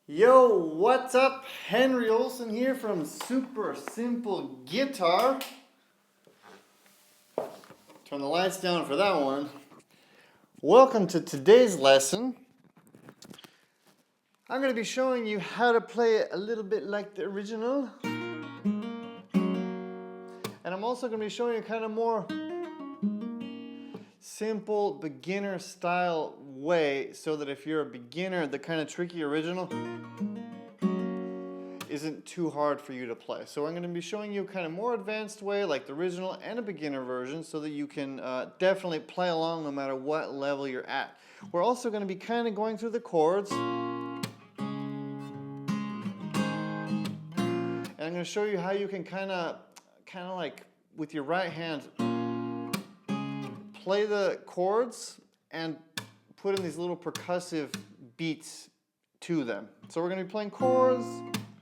Yo, what's up? Henry Olsen here from Super Simple Guitar. Turn the lights down for that one. Welcome to today's lesson. I'm going to be showing you how to play it a little bit like the original. And I'm also going to be showing you kind of more simple beginner style way so that if you're a beginner, the kind of tricky original isn't too hard for you to play. So I'm going to be showing you kind of more advanced way like the original and a beginner version so that you can definitely play along no matter what level you're at. We're also going to be kind of going through the chords. And I'm going to show you how you can kind of like with your right hand play the chords and put in these little percussive beats to them. So we're going to be playing chords,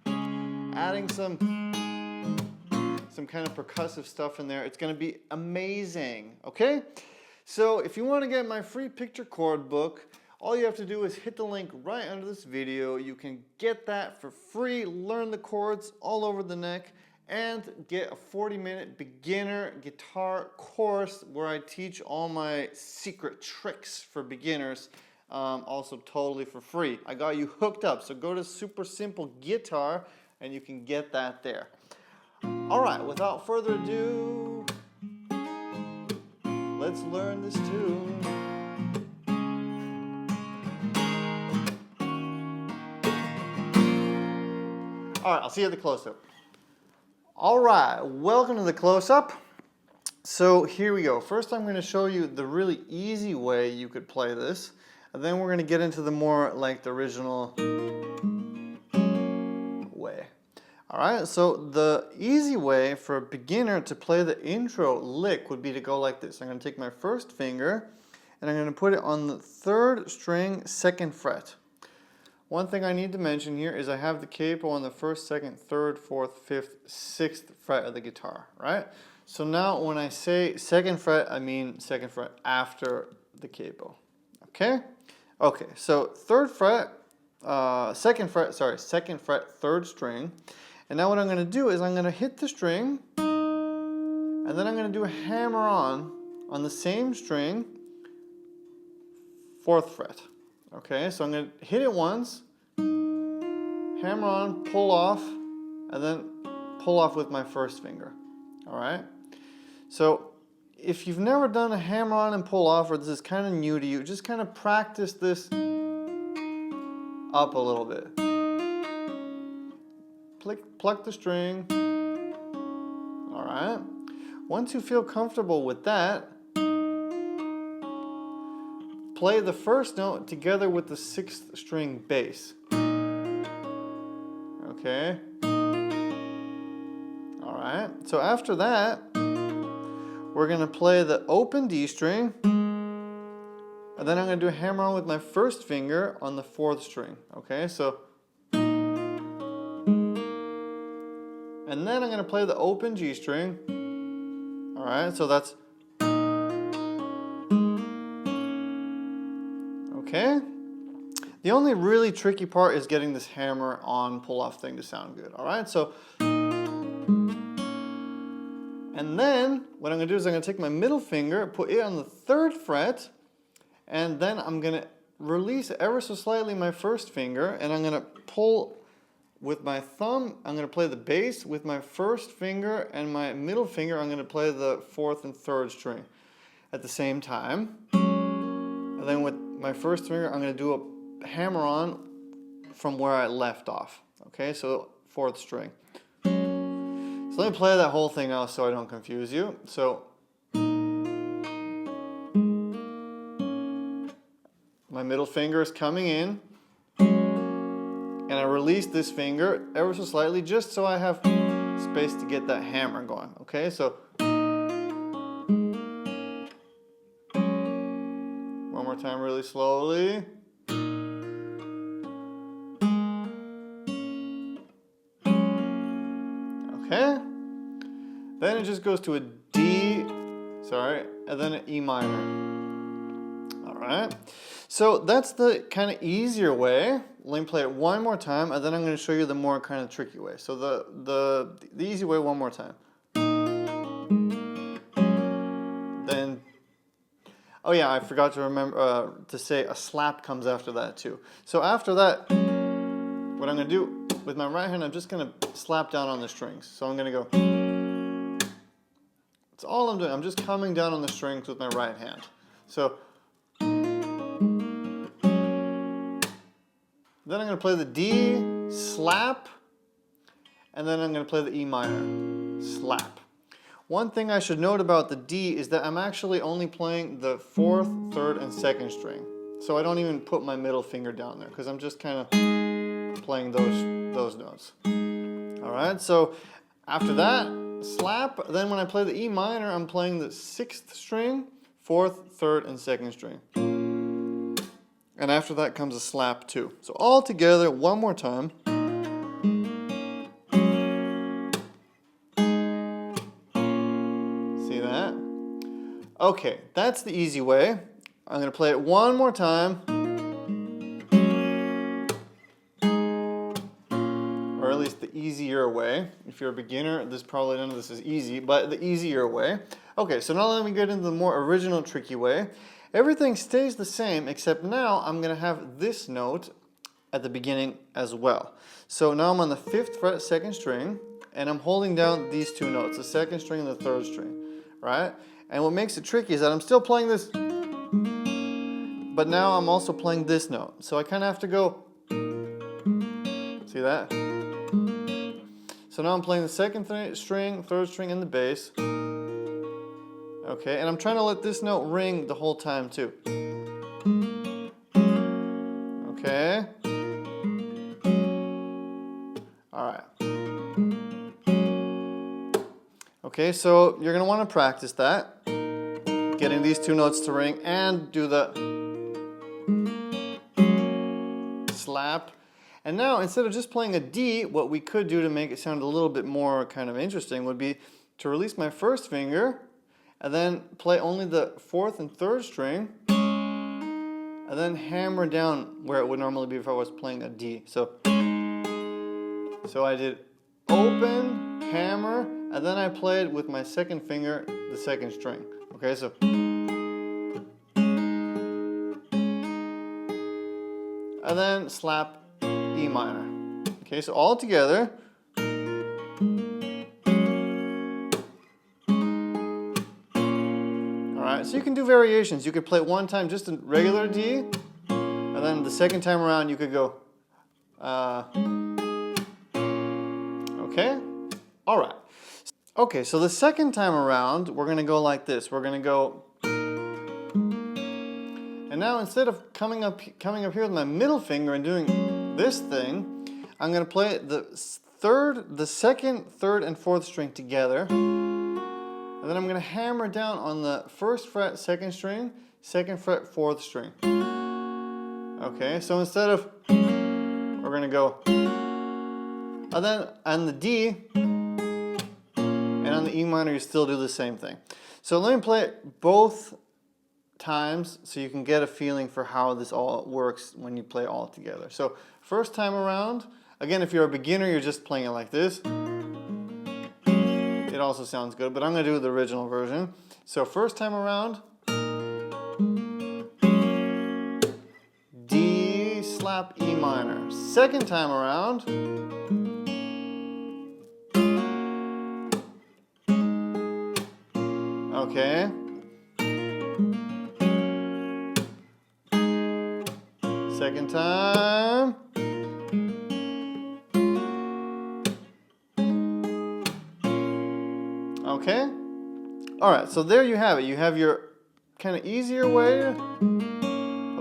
adding some kind of percussive stuff in there. It's going to be amazing, okay? So if you want to get my free picture chord book, all you have to do is hit the link right under this video. You can get that for free, learn the chords all over the neck, and get a 40-minute beginner guitar course where I teach all my secret tricks for beginners, also totally for free. I got you hooked up, so go to Super Simple Guitar and you can get that there. All right, without further ado, let's learn this tune. All right, I'll see you at the close-up. All right, welcome to the close-up. So here we go. First I'm going to show you the really easy way you could play this, and then we're going to get into the more like the original way. All right, so the easy way for a beginner to play the intro lick would be to go like this. I'm going to take my first finger and I'm going to put it on the 3rd string, 2nd fret. One thing I need to mention here is I have the capo on the 1st, 2nd, 3rd, 4th, 5th, 6th fret of the guitar, right? So now when I say 2nd fret, I mean 2nd fret after the capo, okay? Okay, so 3rd fret, 2nd fret, 3rd string. And now what I'm going to do is I'm going to hit the string, and then I'm going to do a hammer on the same string, 4th fret. Okay, so I'm going to hit it once, hammer on, pull off, and then pull off with my 1st finger. All right? So if you've never done a hammer on and pull off, or this is kind of new to you, just kind of practice this up a little bit. Pluck the string. All right? Once you feel comfortable with that, play the 1st note together with the 6th string bass. Okay? Alright, so after that, we're going to play the open D string, and then I'm going to do a hammer on with my 1st finger on the 4th string. Okay, so, and then I'm going to play the open G string. Alright, so that's okay. The only really tricky part is getting this hammer on pull off thing to sound good. All right, so and then what I'm going to do is I'm going to take my middle finger, put it on the 3rd fret, and then I'm going to release ever so slightly my 1st finger, and I'm going to pull with my thumb. I'm going to play the bass with my 1st finger, and my middle finger I'm going to play the 4th and 3rd string at the same time. And then with my 1st finger, I'm going to do a hammer on from where I left off. Okay, so 4th string. So let me play that whole thing out so I don't confuse you. So my middle finger is coming in, and I release this finger ever so slightly just so I have space to get that hammer going. Okay, so one more time really slowly. Okay. Then it just goes to a D, and then an E minor. All right. So that's the kind of easier way. let me play it one more time, and then I'm going to show you the more kind of tricky way. So the easy way one more time. Then, oh yeah, I forgot to remember to say a slap comes after that too. So after that, what I'm going to do with my right hand, I'm just going to slap down on the strings. So I'm going to go. That's all I'm doing. I'm just coming down on the strings with my right hand. So then I'm going to play the D, slap, and then I'm going to play the E minor, slap. One thing I should note about the D is that I'm actually only playing the 4th, 3rd, and 2nd string. So I don't even put my middle finger down there because I'm just kind of playing those notes. Alright, so after that, slap, then when I play the E minor, I'm playing the 6th string, 4th, 3rd, and 2nd string. And after that comes a slap too. So all together, one more time. See that? Okay, that's the easy way. I'm going to play it one more time. Or at least the easier way. If you're a beginner, probably none of this is easy, but the easier way. Okay, so now let me get into the more original tricky way. Everything stays the same, except now I'm going to have this note at the beginning as well. So now I'm on the 5th fret, 2nd string, and I'm holding down these two notes, the 2nd string and the 3rd string, right? And what makes it tricky is that I'm still playing this, but now I'm also playing this note. So I kind of have to go, see that? So now I'm playing the 2nd string, 3rd string, and the bass. Okay, and I'm trying to let this note ring the whole time too. Okay. Alright. Okay, so you're going to want to practice that. Getting these two notes to ring and do the slap. And now, instead of just playing a D, what we could do to make it sound a little bit more kind of interesting would be to release my first finger and then play only the 4th and 3rd string, and then hammer down where it would normally be if I was playing a D. So I did open, hammer, and then I played with my 2nd finger the 2nd string. Okay, so and then slap E minor. Okay, so all together. Alright, so you can do variations. You could play it one time just a regular D, and then the second time around you could go, okay? Alright. Okay, so the second time around, we're going to go like this. We're going to go, and now instead of coming up here with my middle finger and doing this thing, I'm going to play the 2nd, 3rd, and 4th string together. And then I'm going to hammer down on the 1st fret, 2nd string, 2nd fret, 4th string. Okay, so instead of, we're going to go, and then on the D, and on the E minor, you still do the same thing. So let me play it both times so you can get a feeling for how this all works when you play all together. So first time around, again, if you're a beginner, you're just playing it like this. It also sounds good, but I'm going to do the original version. So first time around, D, slap, E minor. Second time around, okay. Second time. Okay? Alright, so there you have it. You have your kind of easier way of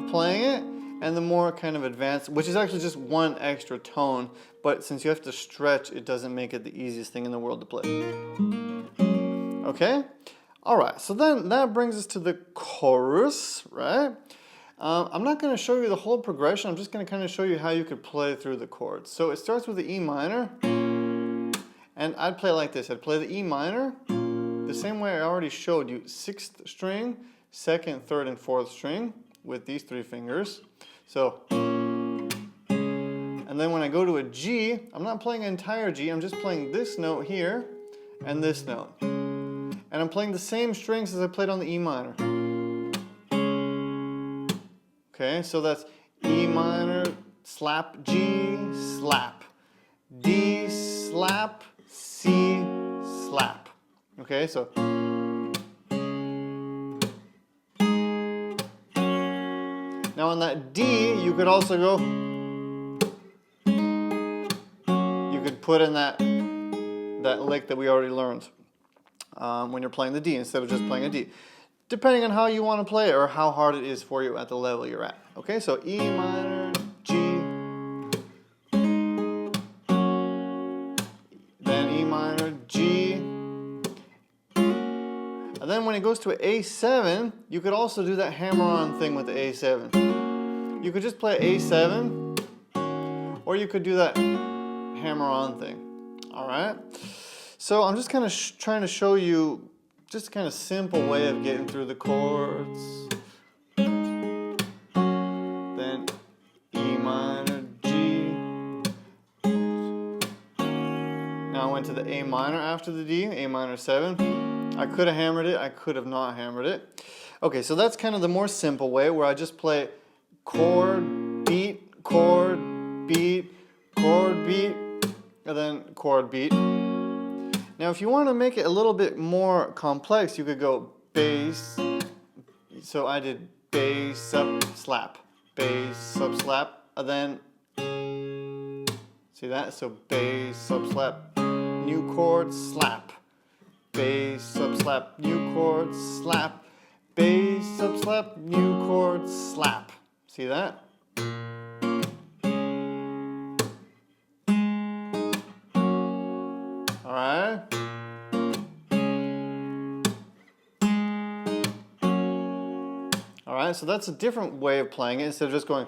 playing it, and the more kind of advanced, which is actually just one extra tone, but since you have to stretch, it doesn't make it the easiest thing in the world to play. Okay? Alright, so then that brings us to the chorus, right? I'm not going to show you the whole progression, I'm just going to kind of show you how you could play through the chords. So it starts with the E minor, and I'd play like this. I'd play the E minor, the same way I already showed you, 6th string, 2nd, 3rd, and 4th string with these 3 fingers. So, And then when I go to a G, I'm not playing an entire G, I'm just playing this note here and this note. And I'm playing the same strings as I played on the E minor. Okay, so that's E minor, slap, G, slap, D, slap, C, slap. Okay, so. Now on that D, you could also go, you could put in that lick that we already learned when you're playing the D instead of just playing a D. Depending on how you want to play it or how hard it is for you at the level you're at. Okay, so E minor, G, then E minor, G, and then when it goes to an A7, you could also do that hammer-on thing with the A7. You could just play A7, or you could do that hammer-on thing. All right? So I'm just kind of trying to show you just a kind of simple way of getting through the chords. Then E minor, G. Now I went to the A minor after the D, A minor 7. I could have hammered it, I could have not hammered it. Okay, so that's kind of the more simple way where I just play chord, beat, chord, beat, chord, beat, and then chord, beat. Now if you want to make it a little bit more complex, you could go bass. So I did bass, up, slap, bass, up, slap, and then, see that? So bass, up, slap, new chord, slap. Bass, up, slap, new chord, slap. Bass, up, slap, new chord, slap. See that? Alright? Alright, so that's a different way of playing it instead of just going.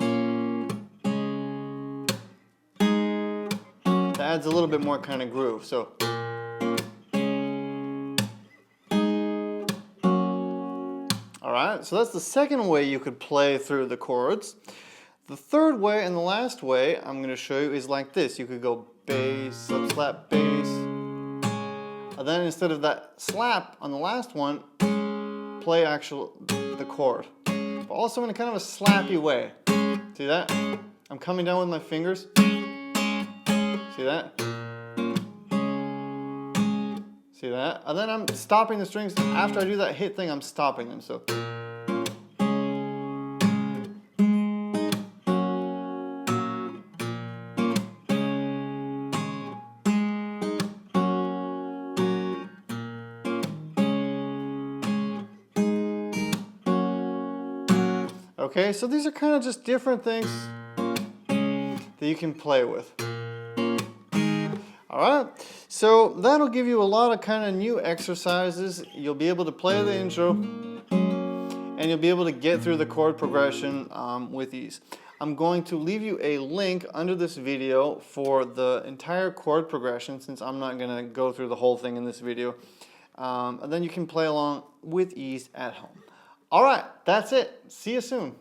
That adds a little bit more kind of groove. So. Alright, so that's the second way you could play through the chords. The third way and the last way I'm going to show you is like this. You could go bass, up, slap, bass. And then instead of that slap on the last one, play the chord. But also in a kind of a slappy way. See that? I'm coming down with my fingers. See that? See that? And then I'm stopping the strings. After I do that hit thing, I'm stopping them. So. Okay, so these are kind of just different things that you can play with. Alright, so that'll give you a lot of kind of new exercises. You'll be able to play the intro and you'll be able to get through the chord progression with ease. I'm going to leave you a link under this video for the entire chord progression since I'm not going to go through the whole thing in this video. And then you can play along with ease at home. Alright, that's it. See you soon.